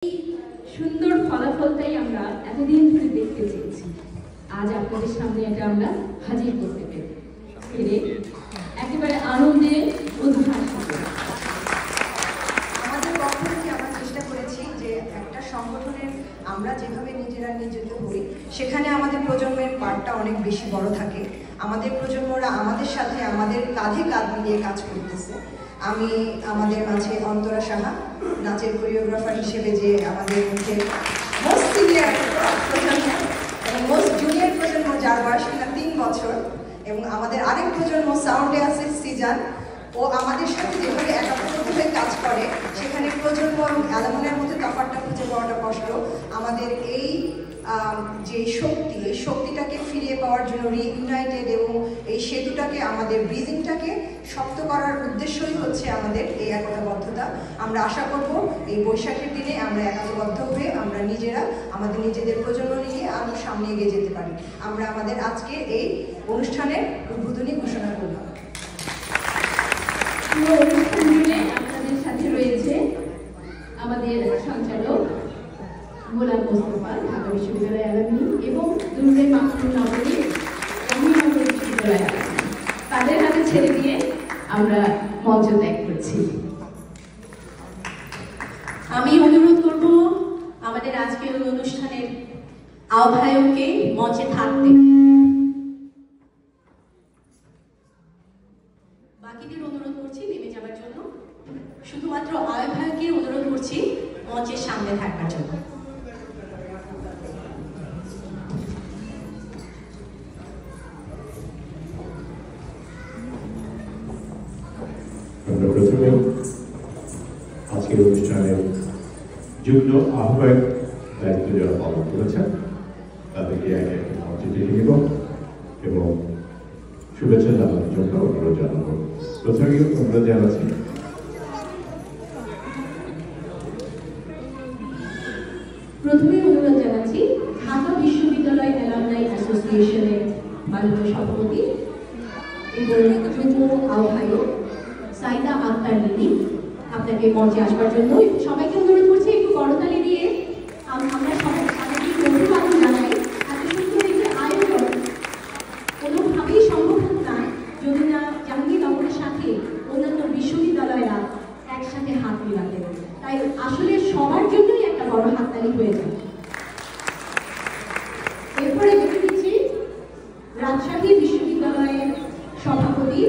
এই সুন্দর ফলাফলটাই আমরা এতদিন ধরে দেখতে চেয়েছি। আজ আপনাদের সামনে এটা আমরা হাজির করতে পেরে একেবারে আনন্দে উদ্ভাসিত। আমাদের পক্ষ থেকে আমরা চেষ্টা করেছি যে একটা সংগঠনের আমরা যেভাবে নিজেরা নিয়োজিত হই সেখানে আমাদের প্রজন্মের পার্টটা অনেক বেশি বড় থাকে। আমাদের প্রজন্মরা আমাদের সাথে আমাদের কাঁধে কাঁধ মিলিয়ে কাজ করতেছে। আমি আমাদের মাঝে অন্তরা সাহা, নাচের কোরিওগ্রাফার হিসেবে যে আমাদের মধ্যে মোস্ট সিনিয়র প্রজন্ম এবং মোস্ট জুনিয়র প্রজন্ম যার বয়স কিনা 3 বছর, এবং আমাদের আরেক প্রজন্ম সাউন্ডে আছে সিজান। ও আমাদের সাথে যেভাবে একাত্মতা হয়ে কাজ করে সেখানে প্রজন্ম এবং অ্যালুমিনের মধ্যে তফাৎটা খুঁজে পাওয়াটা কষ্ট। আমাদের এই যে শক্তি, এই শক্তিটাকে ফিরিয়ে পাওয়ার জন্য রিইউনাইটেড এবং এই সেতুটাকে আমাদের ব্রিজিংটাকে শক্ত করার উদ্দেশ্যই হচ্ছে আমাদের এই একতাবদ্ধতা। আমরা আশা করব এই বৈশাখের দিনে আমরা একতাবদ্ধ হয়ে আমরা নিজেরা আমাদের নিজেদের প্রজন্ম নিয়ে আরও সামনে এগিয়ে যেতে পারি। আমরা আমাদের আজকে এই অনুষ্ঠানের উদ্বোধনী ঘোষণা করলাম। পুরো অনুষ্ঠান জুড়ে আপনাদের সাথে রয়েছে আমাদের সঞ্চালক গোলাম মোস্তফা, ঢাকা বিশ্ববিদ্যালয় অ্যালামনি, এবং দুর্গে মাহমুদ নগরী অভিনগর বিশ্ববিদ্যালয় অ্যালামনি। তাদের হাতে ছেড়ে দিয়ে আমরা মঞ্চ ত্যাগ করছি। আমি অনুরোধ করব আমাদের আজকের অনুষ্ঠানের আহ্বায়ককে মঞ্চে থাকতে। বাকিদের অনুরোধ করছি নেমে যাবার জন্য। শুধুমাত্র আহ্বায়ককে অনুরোধ করছি মঞ্চের সামনে থাকবার জন্য। আমরা প্রথমে আজকের অনুষ্ঠানের যুগ্ম আহ্বায়ক দায়িত্ব যারা পালন করেছেন তাদেরকে একে একে মঞ্চে ডেকে নেব এবং শুভেচ্ছা জানানোর জন্য অনুরোধ জানাবো। প্রথমে অনুরোধ জানাচ্ছি ঢাকা বিশ্ববিদ্যালয় অ্যালামনাই অ্যাসোসিয়েশনের মাননীয় সভাপতি এবং যুগ্ম আহ্বায়ক সাইদা আক্তার লিলি, আপনাকে মঞ্চে আসবার জন্য সবাইকে অনুরোধ করছি একটু করতালি দিয়ে আমরা সবাই তাদেরকে অভিবাদন জানাই। এত সুন্দর একটি আয়োজন কোনোভাবেই সম্ভব হতো না যদি না জাহাঙ্গীরনগরের সাথে অন্যান্য বিশ্ববিদ্যালয়রা একসাথে হাত মিলাতেন। তাই আসলে সবার জন্যই একটা বড় হাততালি হয়ে যায়। এরপরে দেখে দিচ্ছি রাজশাহী বিশ্ববিদ্যালয়ের সভাপতি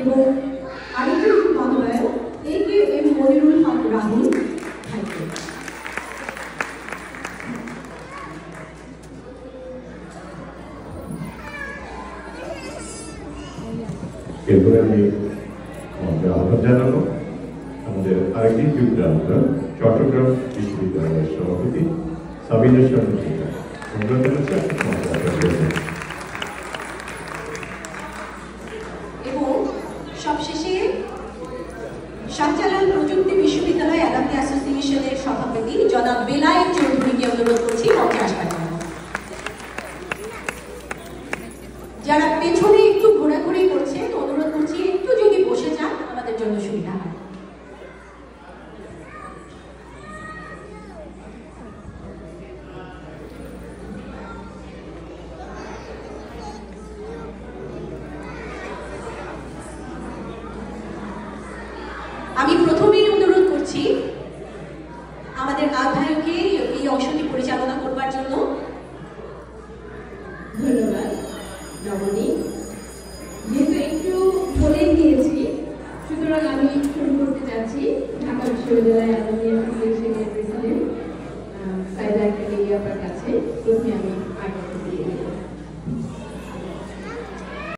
এবং আরেকজন মনোনয়ক AKM মনিরুল হক রাহুল ভাইকে। এরপরে আমি আহ্বান জানাবো আমাদের আরেকটি যুগ্ম আহ্বায়ক চট্টগ্রাম বিশ্ববিদ্যালয়ের সভাপতি সাবিনা শর্মা। এবং সবশেষে সঞ্চালন প্রযুক্তি বিশ্ববিদ্যালয় অ্যালামনি অ্যাসোসিয়েশনের সভাপতি জনাব বেলায়েত চৌধুরীকে অনুরোধ করছি মঞ্চে আসবার জন্য। যারা পেছনে একটু ঘোরাঘুরি করছে অনুরোধ করছি একটু যদি বসে যান আমাদের জন্য সুবিধা হয়। আমি প্রথমেই অনুরোধ করছি আমাদের আহ্বায়ককে এই অংশটি পরিচালনা করবার জন্য। ধন্যবাদ রমণী। যেহেতু একটু বলে দিয়েছি সুতরাং আমি শুরু করতে যাচ্ছি ঢাকা বিশ্ববিদ্যালয় অ্যালামনি অ্যাসোসিয়েশনের প্রেসিডেন্ট সাইদা আক্তার লিলি আপার কাছে। প্রথমে আমি আগে দিয়ে দেব।